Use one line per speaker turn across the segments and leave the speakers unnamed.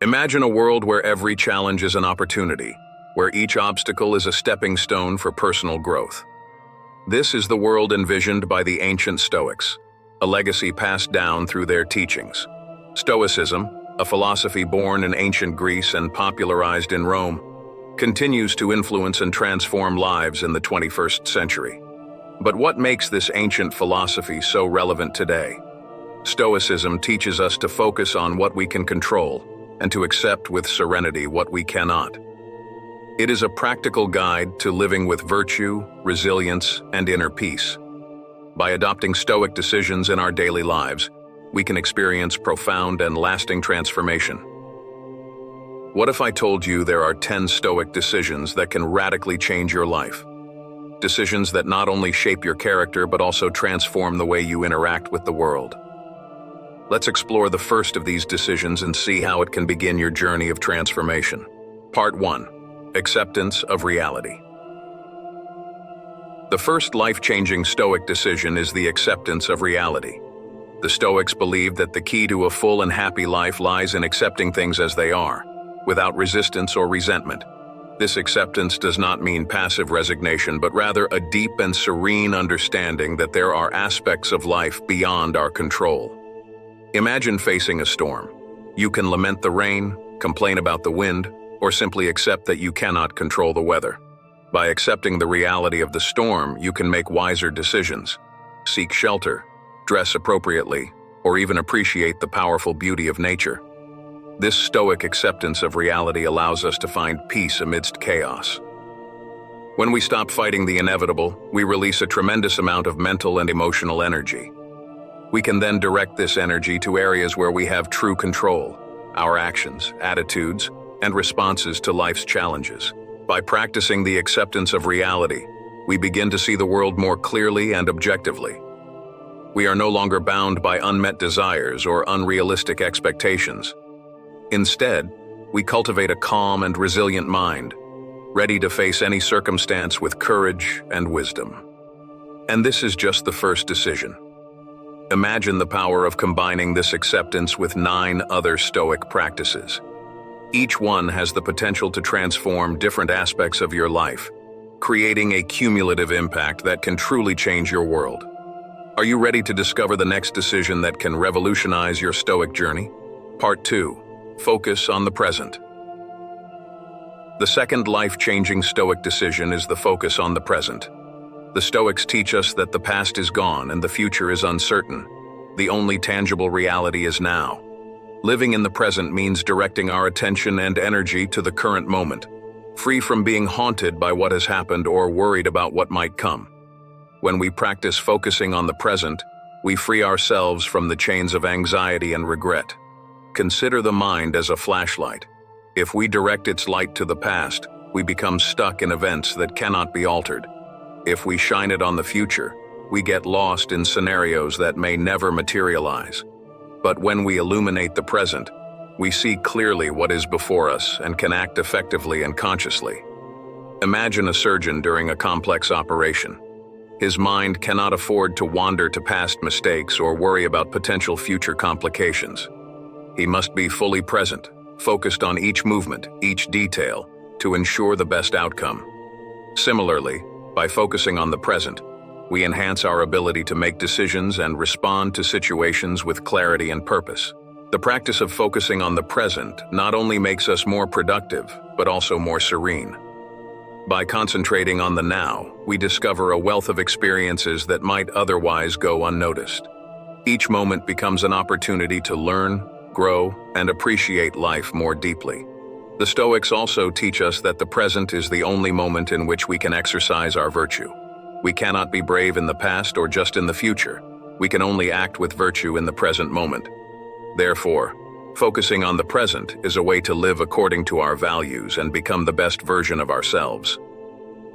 Imagine a world where every challenge is an opportunity, where each obstacle is a stepping stone for personal growth. This is the world envisioned by the ancient Stoics, a legacy passed down through their teachings. Stoicism, a philosophy born in ancient Greece and popularized in Rome, continues to influence and transform lives in the 21st century. But what makes this ancient philosophy so relevant today? Stoicism teaches us to focus on what we can control and to accept with serenity what we cannot. It is a practical guide to living with virtue, resilience, and inner peace. By adopting Stoic decisions in our daily lives, we can experience profound and lasting transformation. What if I told you there are 10 Stoic decisions that can radically change your life? Decisions that not only shape your character but also transform the way you interact with the world. Let's explore the first of these decisions and see how it can begin your journey of transformation. Part 1. Acceptance of reality. The first life-changing Stoic decision is the acceptance of reality. The Stoics believed that the key to a full and happy life lies in accepting things as they are, without resistance or resentment. This acceptance does not mean passive resignation, but rather a deep and serene understanding that there are aspects of life beyond our control. Imagine facing a storm. You can lament the rain, complain about the wind, or simply accept that you cannot control the weather. By accepting the reality of the storm, you can make wiser decisions, seek shelter, dress appropriately, or even appreciate the powerful beauty of nature. This Stoic acceptance of reality allows us to find peace amidst chaos. When we stop fighting the inevitable, we release a tremendous amount of mental and emotional energy. We can then direct this energy to areas where we have true control, our actions, attitudes, and responses to life's challenges. By practicing the acceptance of reality, we begin to see the world more clearly and objectively. We are no longer bound by unmet desires or unrealistic expectations. Instead, we cultivate a calm and resilient mind, ready to face any circumstance with courage and wisdom. And this is just the first decision. Imagine the power of combining this acceptance with 9 other Stoic practices. Each one has the potential to transform different aspects of your life, creating a cumulative impact that can truly change your world. Are you ready to discover the next decision that can revolutionize your Stoic journey? Part 2. Focus on the present. The second life-changing Stoic decision is the focus on the present. The Stoics teach us that the past is gone and the future is uncertain. The only tangible reality is now. Living in the present means directing our attention and energy to the current moment, free from being haunted by what has happened or worried about what might come. When we practice focusing on the present, we free ourselves from the chains of anxiety and regret. Consider the mind as a flashlight. If we direct its light to the past, we become stuck in events that cannot be altered. If we shine it on the future, we get lost in scenarios that may never materialize. But when we illuminate the present, we see clearly what is before us and can act effectively and consciously. Imagine a surgeon during a complex operation. His mind cannot afford to wander to past mistakes or worry about potential future complications. He must be fully present, focused on each movement, each detail, to ensure the best outcome. Similarly, by focusing on the present, we enhance our ability to make decisions and respond to situations with clarity and purpose. The practice of focusing on the present not only makes us more productive, but also more serene. By concentrating on the now, we discover a wealth of experiences that might otherwise go unnoticed. Each moment becomes an opportunity to learn, grow, and appreciate life more deeply. The Stoics also teach us that the present is the only moment in which we can exercise our virtue. We cannot be brave in the past or just in the future. We can only act with virtue in the present moment. Therefore, focusing on the present is a way to live according to our values and become the best version of ourselves.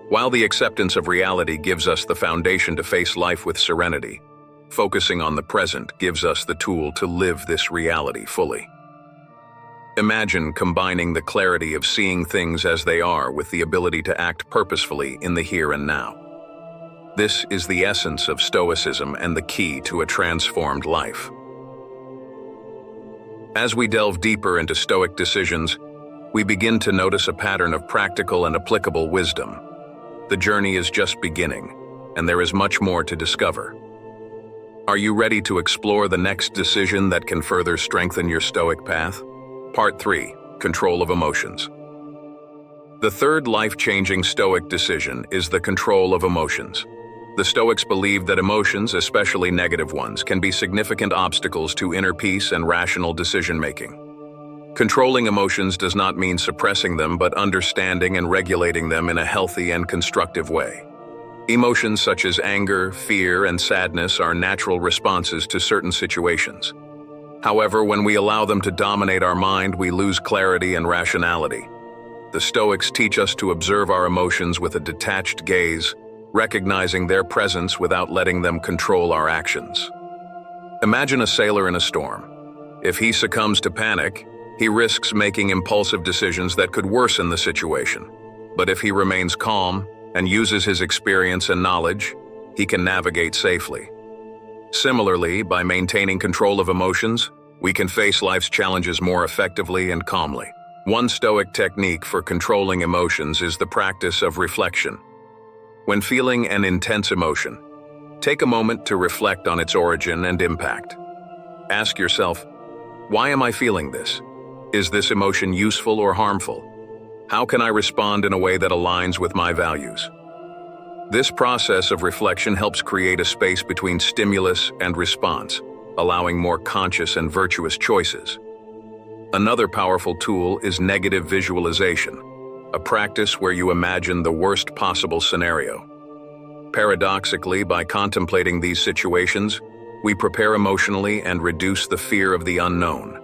While the acceptance of reality gives us the foundation to face life with serenity, focusing on the present gives us the tool to live this reality fully. Imagine combining the clarity of seeing things as they are with the ability to act purposefully in the here and now. This is the essence of Stoicism and the key to a transformed life. As we delve deeper into Stoic decisions, we begin to notice a pattern of practical and applicable wisdom. The journey is just beginning, and there is much more to discover. Are you ready to explore the next decision that can further strengthen your Stoic path? Part 3. Control of emotions. The third life-changing Stoic decision is the control of emotions. The Stoics believe that emotions, especially negative ones, can be significant obstacles to inner peace and rational decision-making. Controlling emotions does not mean suppressing them, but understanding and regulating them in a healthy and constructive way. Emotions such as anger, fear, and sadness are natural responses to certain situations. However, when we allow them to dominate our mind, we lose clarity and rationality. The Stoics teach us to observe our emotions with a detached gaze, recognizing their presence without letting them control our actions. Imagine a sailor in a storm. If he succumbs to panic, he risks making impulsive decisions that could worsen the situation. But if he remains calm and uses his experience and knowledge, he can navigate safely. Similarly, by maintaining control of emotions, we can face life's challenges more effectively and calmly. One Stoic technique for controlling emotions is the practice of reflection. When feeling an intense emotion, take a moment to reflect on its origin and impact. Ask yourself, why am I feeling this? Is this emotion useful or harmful? How can I respond in a way that aligns with my values? This process of reflection helps create a space between stimulus and response, allowing more conscious and virtuous choices. Another powerful tool is negative visualization, a practice where you imagine the worst possible scenario. Paradoxically, by contemplating these situations, we prepare emotionally and reduce the fear of the unknown.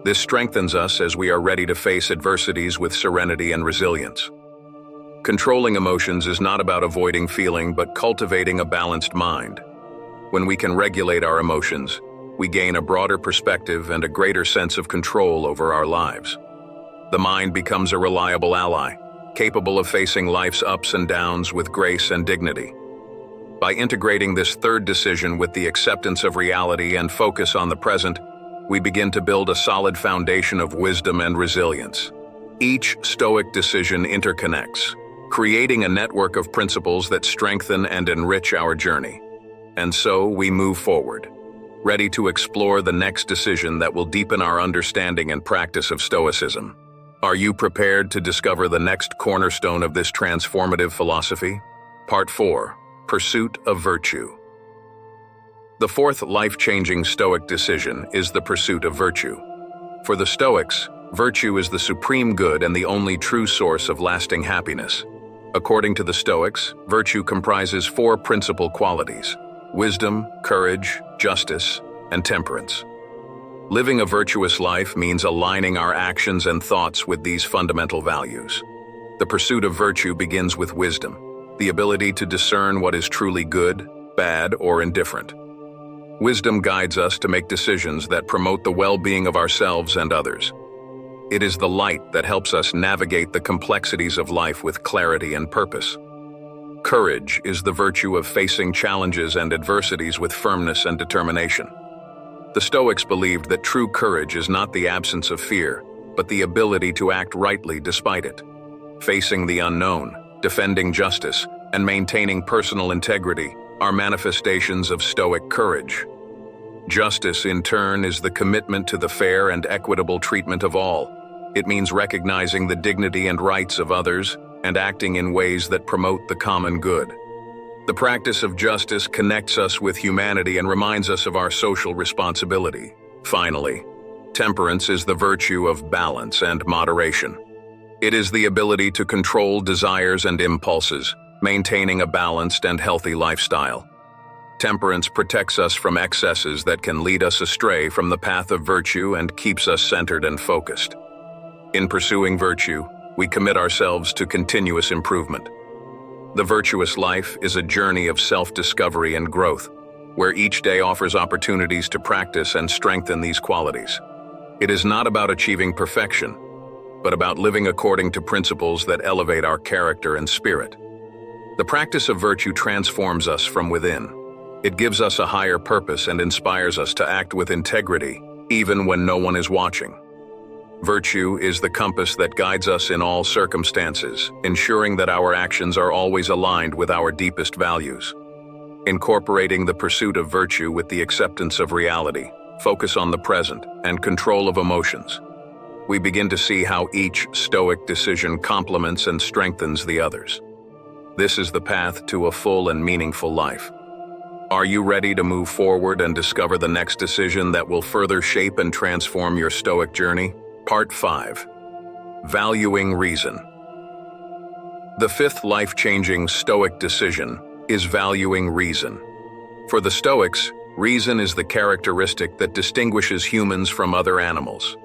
This strengthens us as we are ready to face adversities with serenity and resilience. Controlling emotions is not about avoiding feeling, but cultivating a balanced mind. When we can regulate our emotions, we gain a broader perspective and a greater sense of control over our lives. The mind becomes a reliable ally, capable of facing life's ups and downs with grace and dignity. By integrating this third decision with the acceptance of reality and focus on the present, we begin to build a solid foundation of wisdom and resilience. Each Stoic decision interconnects, creating a network of principles that strengthen and enrich our journey. And so we move forward, ready to explore the next decision that will deepen our understanding and practice of Stoicism. Are you prepared to discover the next cornerstone of this transformative philosophy? Part 4. Pursuit of Virtue. The fourth life-changing Stoic decision is the pursuit of virtue. For the Stoics, virtue is the supreme good and the only true source of lasting happiness. According to the Stoics, virtue comprises 4 principal qualities: wisdom, courage, justice, and temperance. Living a virtuous life means aligning our actions and thoughts with these fundamental values. The pursuit of virtue begins with wisdom, the ability to discern what is truly good, bad, or indifferent. Wisdom guides us to make decisions that promote the well-being of ourselves and others. It is the light that helps us navigate the complexities of life with clarity and purpose. Courage is the virtue of facing challenges and adversities with firmness and determination. The Stoics believed that true courage is not the absence of fear, but the ability to act rightly despite it. Facing the unknown, defending justice, and maintaining personal integrity are manifestations of Stoic courage. Justice, in turn, is the commitment to the fair and equitable treatment of all. It means recognizing the dignity and rights of others and acting in ways that promote the common good. The practice of justice connects us with humanity and reminds us of our social responsibility. Finally, temperance is the virtue of balance and moderation. It is the ability to control desires and impulses, maintaining a balanced and healthy lifestyle. Temperance protects us from excesses that can lead us astray from the path of virtue and keeps us centered and focused. In pursuing virtue, we commit ourselves to continuous improvement. The virtuous life is a journey of self-discovery and growth, where each day offers opportunities to practice and strengthen these qualities. It is not about achieving perfection, but about living according to principles that elevate our character and spirit. The practice of virtue transforms us from within. It gives us a higher purpose and inspires us to act with integrity, even when no one is watching. Virtue is the compass that guides us in all circumstances, ensuring that our actions are always aligned with our deepest values. Incorporating the pursuit of virtue with the acceptance of reality, focus on the present, and control of emotions, we begin to see how each Stoic decision complements and strengthens the others. This is the path to a full and meaningful life. Are you ready to move forward and discover the next decision that will further shape and transform your Stoic journey? Part 5. Valuing Reason. The fifth life-changing Stoic decision is valuing reason. For the Stoics, reason is the characteristic that distinguishes humans from other animals.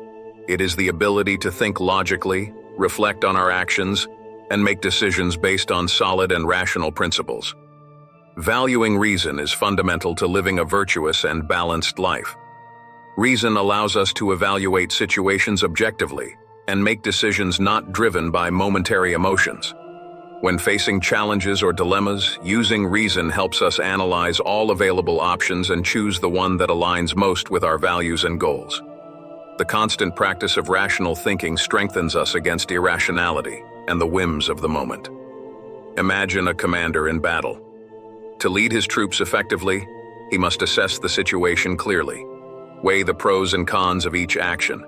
It is the ability to think logically, reflect on our actions, and make decisions based on solid and rational principles. Valuing reason is fundamental to living a virtuous and balanced life. Reason allows us to evaluate situations objectively and make decisions not driven by momentary emotions. When facing challenges or dilemmas, using reason helps us analyze all available options and choose the one that aligns most with our values and goals. The constant practice of rational thinking strengthens us against irrationality and the whims of the moment. Imagine a commander in battle. To lead his troops effectively, he must assess the situation clearly, weigh the pros and cons of each action,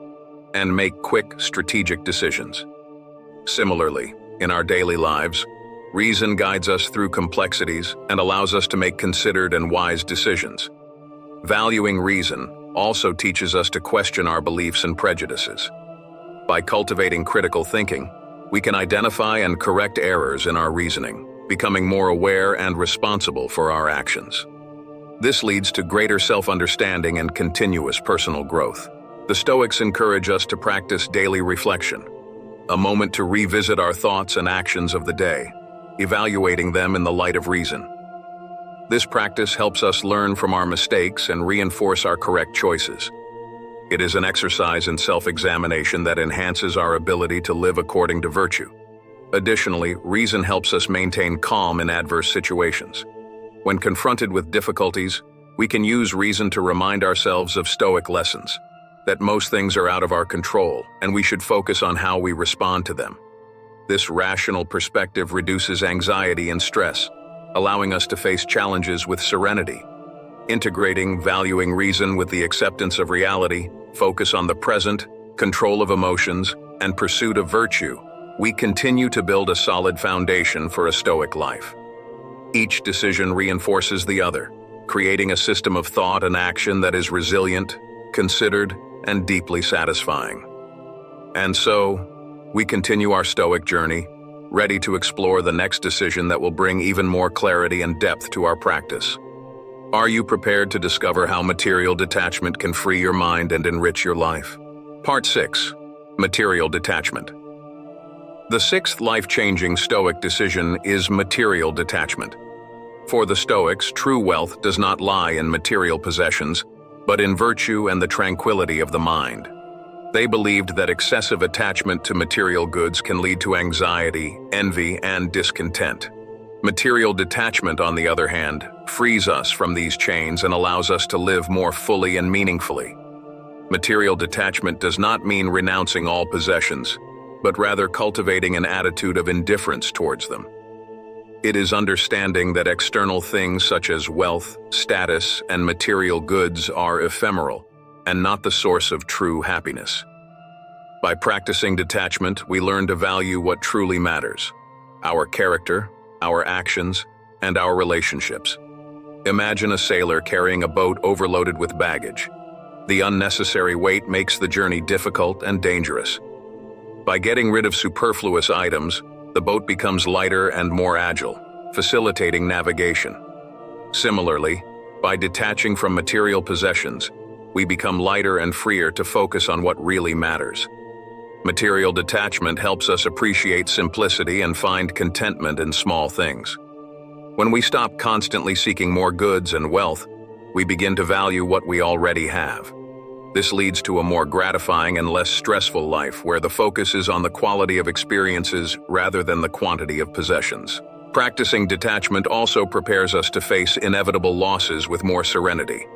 and make quick, strategic decisions. Similarly, in our daily lives, reason guides us through complexities and allows us to make considered and wise decisions. Valuing reason also teaches us to question our beliefs and prejudices. By cultivating critical thinking, we can identify and correct errors in our reasoning, becoming more aware and responsible for our actions. This leads to greater self-understanding and continuous personal growth. The Stoics encourage us to practice daily reflection, a moment to revisit our thoughts and actions of the day, evaluating them in the light of reason. This practice helps us learn from our mistakes and reinforce our correct choices. It is an exercise in self-examination that enhances our ability to live according to virtue. Additionally, reason helps us maintain calm in adverse situations. When confronted with difficulties, we can use reason to remind ourselves of Stoic lessons, that most things are out of our control and we should focus on how we respond to them. This rational perspective reduces anxiety and stress, allowing us to face challenges with serenity. Integrating valuing reason with the acceptance of reality, focus on the present, control of emotions, and pursuit of virtue, we continue to build a solid foundation for a Stoic life. Each decision reinforces the other, creating a system of thought and action that is resilient, considered, and deeply satisfying. And so, we continue our Stoic journey, ready to explore the next decision that will bring even more clarity and depth to our practice. Are you prepared to discover how material detachment can free your mind and enrich your life? Part 6. Material Detachment. The sixth life-changing Stoic decision is material detachment. For the Stoics, true wealth does not lie in material possessions, but in virtue and the tranquility of the mind. They believed that excessive attachment to material goods can lead to anxiety, envy, and discontent. Material detachment, on the other hand, frees us from these chains and allows us to live more fully and meaningfully. Material detachment does not mean renouncing all possessions, but rather cultivating an attitude of indifference towards them. It is understanding that external things such as wealth, status, and material goods are ephemeral and not the source of true happiness. By practicing detachment, we learn to value what truly matters: our character, our actions, and our relationships. Imagine a sailor carrying a boat overloaded with baggage. The unnecessary weight makes the journey difficult and dangerous. By getting rid of superfluous items, the boat becomes lighter and more agile, facilitating navigation. Similarly, by detaching from material possessions, we become lighter and freer to focus on what really matters. Material detachment helps us appreciate simplicity and find contentment in small things. When we stop constantly seeking more goods and wealth, we begin to value what we already have. This leads to a more gratifying and less stressful life where the focus is on the quality of experiences rather than the quantity of possessions. Practicing detachment also prepares us to face inevitable losses with more serenity.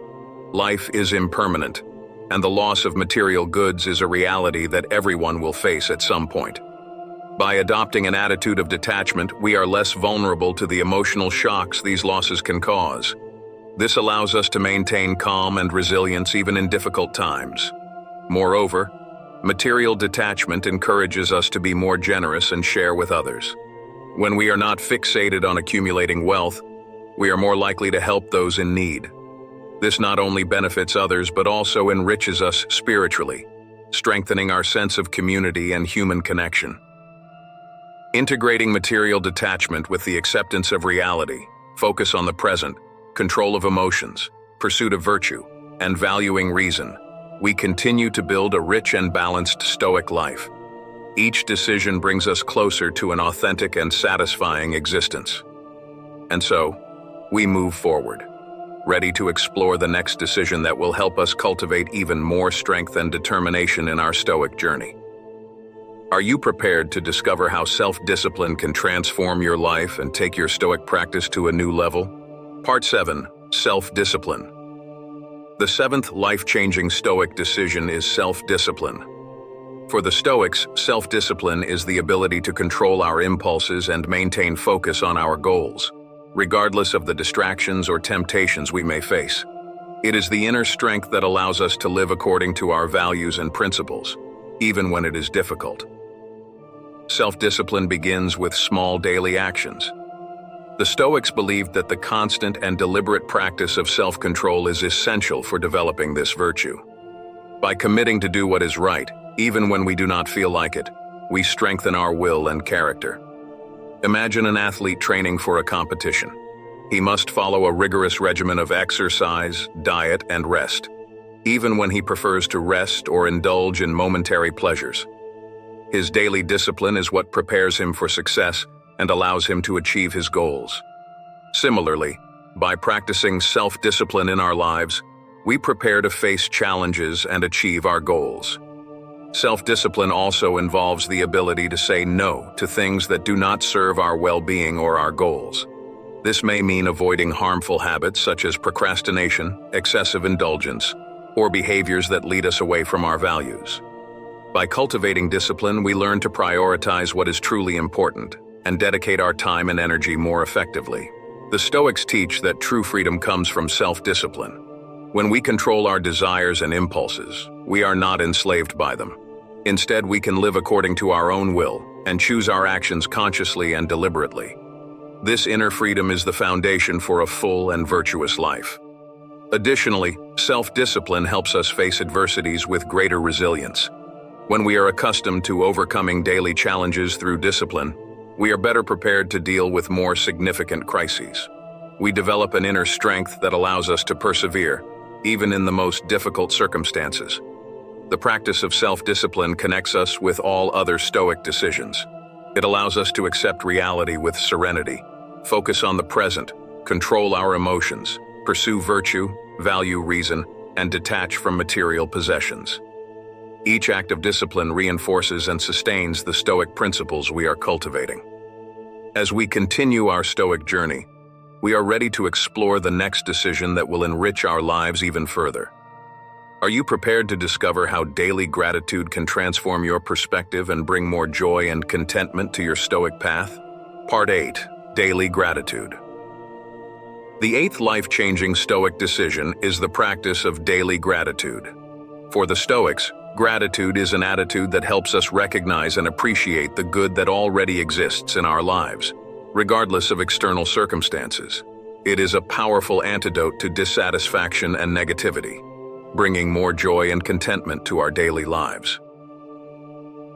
Life is impermanent, and the loss of material goods is a reality that everyone will face at some point. By adopting an attitude of detachment, we are less vulnerable to the emotional shocks these losses can cause. This allows us to maintain calm and resilience even in difficult times. Moreover, material detachment encourages us to be more generous and share with others. When we are not fixated on accumulating wealth, we are more likely to help those in need. This not only benefits others but also enriches us spiritually, strengthening our sense of community and human connection. Integrating material detachment with the acceptance of reality, focus on the present, control of emotions, pursuit of virtue, and valuing reason, we continue to build a rich and balanced Stoic life. Each decision brings us closer to an authentic and satisfying existence. And so, we move forward, ready to explore the next decision that will help us cultivate even more strength and determination in our Stoic journey. Are you prepared to discover how self-discipline can transform your life and take your Stoic practice to a new level? Part 7. Self-discipline. The seventh life-changing Stoic decision is self-discipline. For the Stoics, self-discipline is the ability to control our impulses and maintain focus on our goals, regardless of the distractions or temptations we may face. It is the inner strength that allows us to live according to our values and principles, even when it is difficult. Self-discipline begins with small daily actions. The Stoics believed that the constant and deliberate practice of self-control is essential for developing this virtue. By committing to do what is right, even when we do not feel like it, we strengthen our will and character. Imagine an athlete training for a competition. He must follow a rigorous regimen of exercise, diet, and rest, even when he prefers to rest or indulge in momentary pleasures. His daily discipline is what prepares him for success and allows him to achieve his goals. Similarly, by practicing self-discipline in our lives, we prepare to face challenges and achieve our goals. Self-discipline also involves the ability to say no to things that do not serve our well-being or our goals. This may mean avoiding harmful habits such as procrastination, excessive indulgence, or behaviors that lead us away from our values. By cultivating discipline, we learn to prioritize what is truly important and dedicate our time and energy more effectively. The Stoics teach that true freedom comes from self-discipline. When we control our desires and impulses, we are not enslaved by them. Instead, we can live according to our own will and choose our actions consciously and deliberately. This inner freedom is the foundation for a full and virtuous life. Additionally, self-discipline helps us face adversities with greater resilience. When we are accustomed to overcoming daily challenges through discipline, we are better prepared to deal with more significant crises. We develop an inner strength that allows us to persevere, even in the most difficult circumstances. The practice of self-discipline connects us with all other Stoic decisions. It allows us to accept reality with serenity, focus on the present, control our emotions, pursue virtue, value reason, and detach from material possessions. Each act of discipline reinforces and sustains the Stoic principles we are cultivating. As we continue our Stoic journey, we are ready to explore the next decision that will enrich our lives even further. Are you prepared to discover how daily gratitude can transform your perspective and bring more joy and contentment to your Stoic path? Part 8. Daily Gratitude. The eighth life-changing Stoic decision is the practice of daily gratitude. For the Stoics, gratitude is an attitude that helps us recognize and appreciate the good that already exists in our lives, regardless of external circumstances. It is a powerful antidote to dissatisfaction and negativity, bringing more joy and contentment to our daily lives.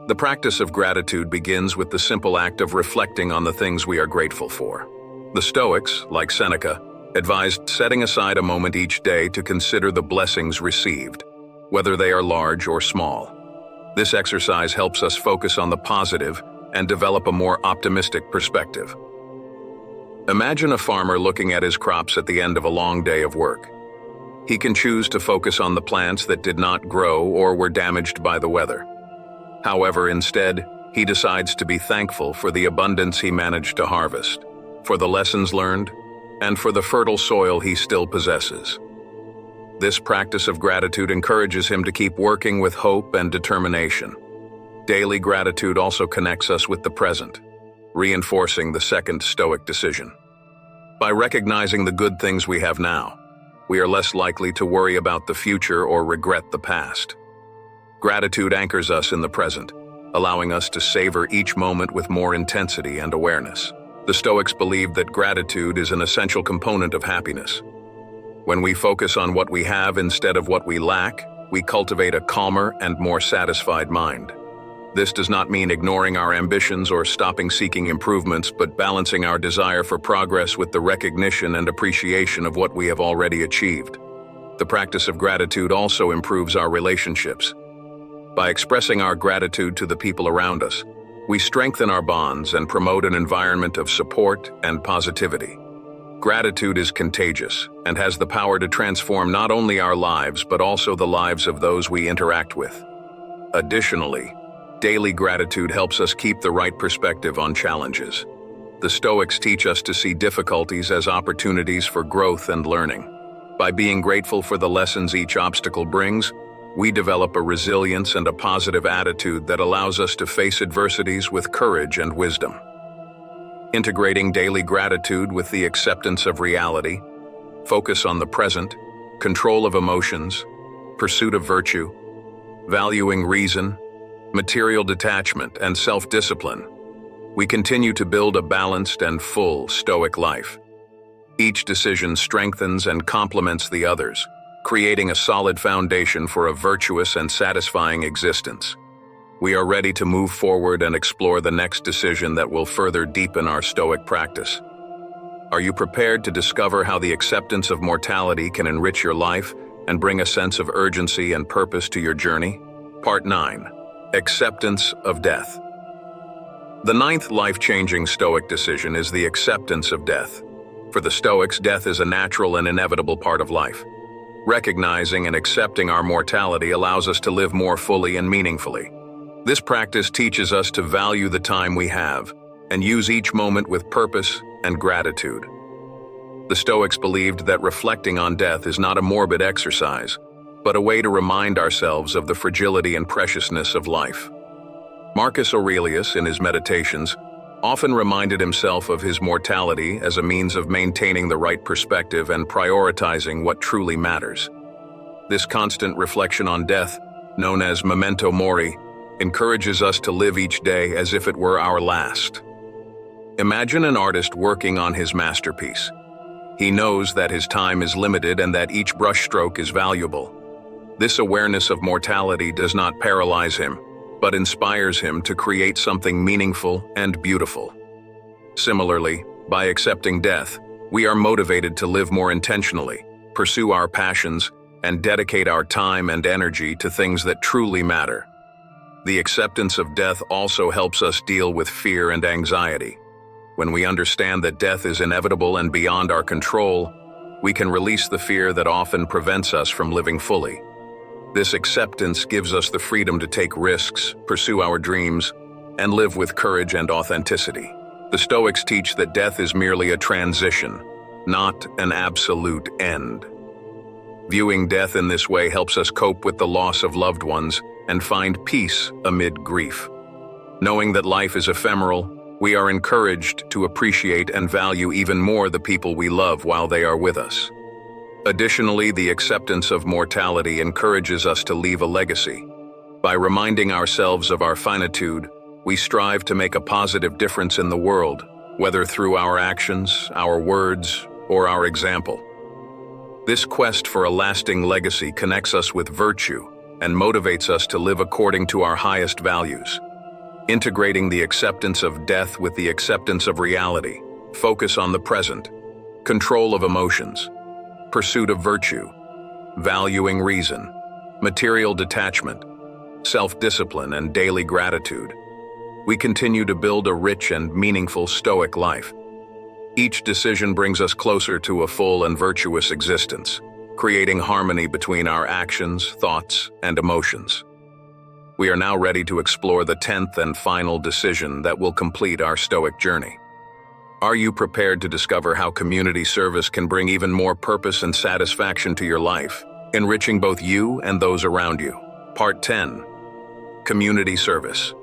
The practice of gratitude begins with the simple act of reflecting on the things we are grateful for. The Stoics, like Seneca, advised setting aside a moment each day to consider the blessings received, whether they are large or small. This exercise helps us focus on the positive and develop a more optimistic perspective. Imagine a farmer looking at his crops at the end of a long day of work. He can choose to focus on the plants that did not grow or were damaged by the weather. However, instead, he decides to be thankful for the abundance he managed to harvest, for the lessons learned, and for the fertile soil he still possesses. This practice of gratitude encourages him to keep working with hope and determination. Daily gratitude also connects us with the present, reinforcing the second Stoic decision. By recognizing the good things we have now, we are less likely to worry about the future or regret the past. Gratitude anchors us in the present, allowing us to savor each moment with more intensity and awareness. The Stoics believed that gratitude is an essential component of happiness. When we focus on what we have instead of what we lack, we cultivate a calmer and more satisfied mind. This does not mean ignoring our ambitions or stopping seeking improvements, but balancing our desire for progress with the recognition and appreciation of what we have already achieved. The practice of gratitude also improves our relationships. By expressing our gratitude to the people around us, we strengthen our bonds and promote an environment of support and positivity. Gratitude is contagious and has the power to transform not only our lives but also the lives of those we interact with. Additionally, daily gratitude helps us keep the right perspective on challenges. The Stoics teach us to see difficulties as opportunities for growth and learning. By being grateful for the lessons each obstacle brings, we develop a resilience and a positive attitude that allows us to face adversities with courage and wisdom. Integrating daily gratitude with the acceptance of reality, focus on the present, control of emotions, pursuit of virtue, valuing reason, material detachment, and self-discipline, we continue to build a balanced and full Stoic life. Each decision strengthens and complements the others, creating a solid foundation for a virtuous and satisfying existence. We are ready to move forward and explore the next decision that will further deepen our Stoic practice. Are you prepared to discover how the acceptance of mortality can enrich your life and bring a sense of urgency and purpose to your journey? Part 9. Acceptance of death. The ninth life-changing Stoic decision is the acceptance of death. For the Stoics, death is a natural and inevitable part of life. Recognizing and accepting our mortality allows us to live more fully and meaningfully. This practice teaches us to value the time we have and use each moment with purpose and gratitude. The Stoics believed that reflecting on death is not a morbid exercise, but a way to remind ourselves of the fragility and preciousness of life. Marcus Aurelius, in his Meditations, often reminded himself of his mortality as a means of maintaining the right perspective and prioritizing what truly matters. This constant reflection on death, known as memento mori, encourages us to live each day as if it were our last. Imagine an artist working on his masterpiece. He knows that his time is limited and that each brushstroke is valuable. This awareness of mortality does not paralyze him, but inspires him to create something meaningful and beautiful. Similarly, by accepting death, we are motivated to live more intentionally, pursue our passions, and dedicate our time and energy to things that truly matter. The acceptance of death also helps us deal with fear and anxiety. When we understand that death is inevitable and beyond our control, we can release the fear that often prevents us from living fully. This acceptance gives us the freedom to take risks, pursue our dreams, and live with courage and authenticity. The Stoics teach that death is merely a transition, not an absolute end. Viewing death in this way helps us cope with the loss of loved ones and find peace amid grief. Knowing that life is ephemeral, we are encouraged to appreciate and value even more the people we love while they are with us. Additionally, the acceptance of mortality encourages us to leave a legacy. By reminding ourselves of our finitude, we strive to make a positive difference in the world, whether through our actions, our words, or our example. This quest for a lasting legacy connects us with virtue and motivates us to live according to our highest values. Integrating the acceptance of death with the acceptance of reality, focus on the present, control of emotions, pursuit of virtue, valuing reason, material detachment, self-discipline, and daily gratitude, we continue to build a rich and meaningful Stoic life. Each decision brings us closer to a full and virtuous existence, creating harmony between our actions, thoughts, and emotions. We are now ready to explore the 10th and final decision that will complete our Stoic journey. Are you prepared to discover how community service can bring even more purpose and satisfaction to your life? enriching both you and those around you. Part 10. Community service.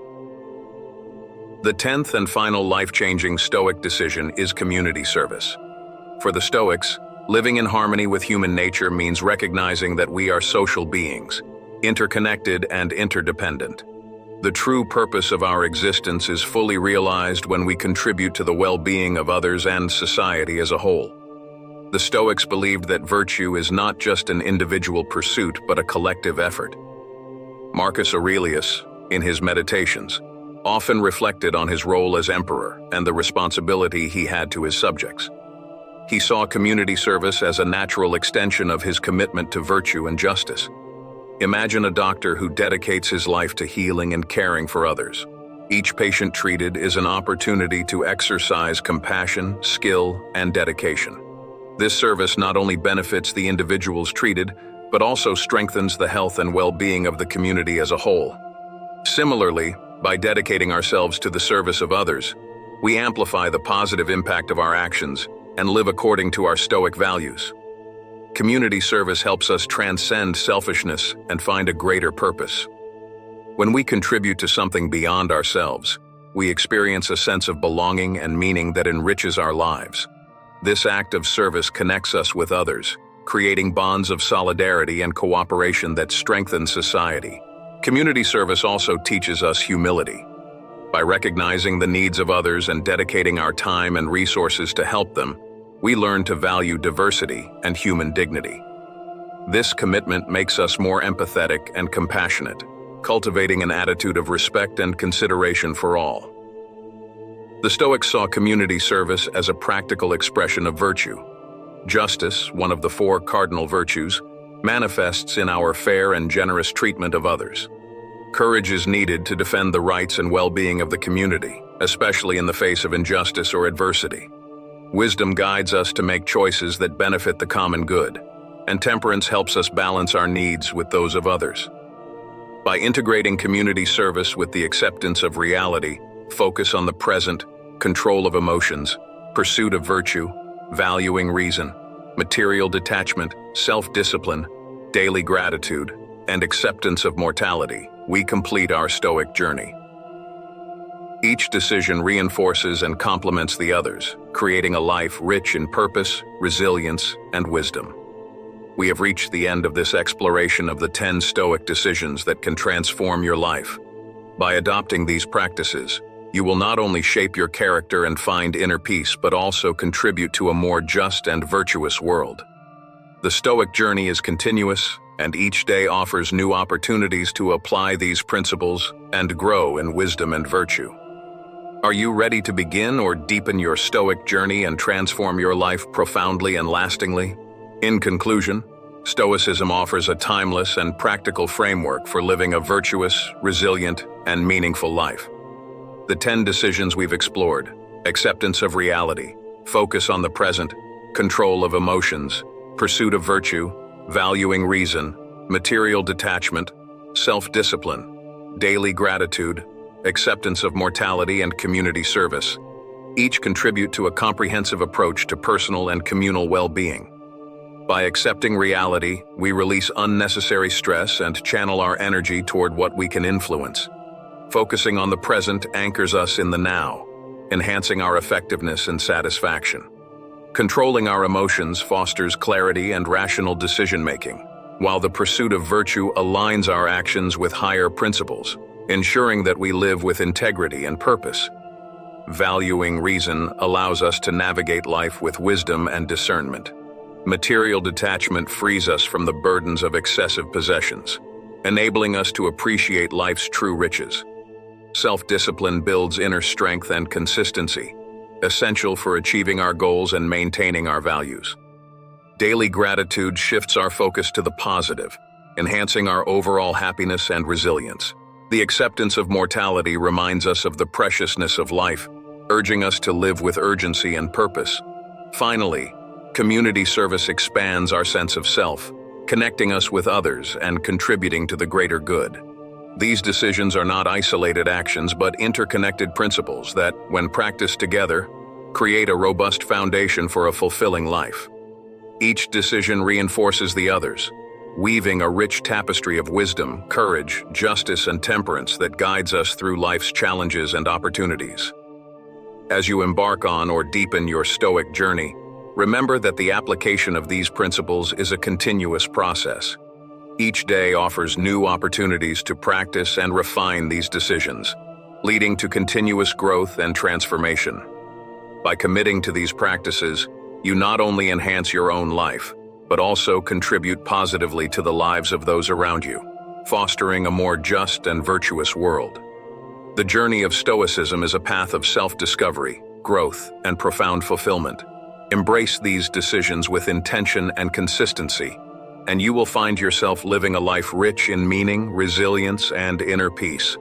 The 10th and final life-changing Stoic decision is community service. For the Stoics, living in harmony with human nature means recognizing that we are social beings, interconnected and interdependent. The true purpose of our existence is fully realized when we contribute to the well-being of others and society as a whole. The Stoics believed that virtue is not just an individual pursuit but a collective effort. Marcus Aurelius, in his Meditations, often reflected on his role as emperor and the responsibility he had to his subjects. He saw community service as a natural extension of his commitment to virtue and justice. Imagine a doctor who dedicates his life to healing and caring for others. Each patient treated is an opportunity to exercise compassion, skill, and dedication. This service not only benefits the individuals treated, but also strengthens the health and well-being of the community as a whole. Similarly, by dedicating ourselves to the service of others, we amplify the positive impact of our actions and live according to our Stoic values. Community service helps us transcend selfishness and find a greater purpose. When we contribute to something beyond ourselves, we experience a sense of belonging and meaning that enriches our lives. This act of service connects us with others, creating bonds of solidarity and cooperation that strengthen society. Community service also teaches us humility. By recognizing the needs of others and dedicating our time and resources to help them, we learn to value diversity and human dignity. This commitment makes us more empathetic and compassionate, cultivating an attitude of respect and consideration for all. The Stoics saw community service as a practical expression of virtue. Justice, one of the 4 cardinal virtues, manifests in our fair and generous treatment of others. Courage is needed to defend the rights and well-being of the community, especially in the face of injustice or adversity. Wisdom guides us to make choices that benefit the common good, and temperance helps us balance our needs with those of others. By integrating community service with the acceptance of reality, focus on the present, control of emotions, pursuit of virtue, valuing reason, material detachment, self-discipline, daily gratitude, and acceptance of mortality, we complete our Stoic journey. Each decision reinforces and complements the others, creating a life rich in purpose, resilience, and wisdom. We have reached the end of this exploration of the 10 Stoic decisions that can transform your life. By adopting these practices, you will not only shape your character and find inner peace, but also contribute to a more just and virtuous world. The Stoic journey is continuous, and each day offers new opportunities to apply these principles and grow in wisdom and virtue. Are you ready to begin or deepen your Stoic journey and transform your life profoundly and lastingly? In conclusion, Stoicism offers a timeless and practical framework for living a virtuous, resilient, and meaningful life. The 10 decisions we've explored: acceptance of reality, focus on the present, control of emotions, pursuit of virtue, valuing reason, material detachment, self-discipline, daily gratitude, acceptance of mortality, and community service, each contribute to a comprehensive approach to personal and communal well-being. By accepting reality, we release unnecessary stress and channel our energy toward what we can influence. Focusing on the present anchors us in the now, enhancing our effectiveness and satisfaction. Controlling our emotions fosters clarity and rational decision-making, while the pursuit of virtue aligns our actions with higher principles, ensuring that we live with integrity and purpose. Valuing reason allows us to navigate life with wisdom and discernment. Material detachment frees us from the burdens of excessive possessions, enabling us to appreciate life's true riches. Self-discipline builds inner strength and consistency, essential for achieving our goals and maintaining our values. Daily gratitude shifts our focus to the positive, enhancing our overall happiness and resilience. The acceptance of mortality reminds us of the preciousness of life, urging us to live with urgency and purpose. Finally, community service expands our sense of self, connecting us with others and contributing to the greater good. These decisions are not isolated actions but interconnected principles that, when practiced together, create a robust foundation for a fulfilling life. Each decision reinforces the others, weaving a rich tapestry of wisdom, courage, justice, and temperance that guides us through life's challenges and opportunities. As you embark on or deepen your Stoic journey, remember that the application of these principles is a continuous process. Each day offers new opportunities to practice and refine these decisions, leading to continuous growth and transformation. By committing to these practices, you not only enhance your own life, but also contribute positively to the lives of those around you, fostering a more just and virtuous world. The journey of Stoicism is a path of self-discovery, growth, and profound fulfillment. Embrace these decisions with intention and consistency, and you will find yourself living a life rich in meaning, resilience, and inner peace.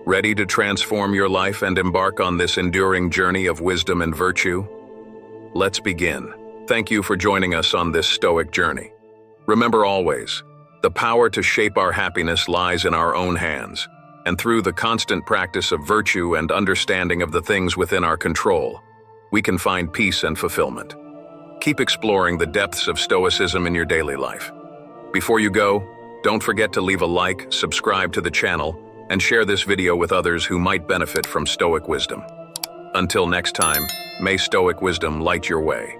Ready to transform your life and embark on this enduring journey of wisdom and virtue? Let's begin. Thank you for joining us on this Stoic journey. Remember always, the power to shape our happiness lies in our own hands, and through the constant practice of virtue and understanding of the things within our control, we can find peace and fulfillment. Keep exploring the depths of Stoicism in your daily life. Before you go, don't forget to leave a like, subscribe to the channel, and share this video with others who might benefit from Stoic wisdom. Until next time, may Stoic wisdom light your way.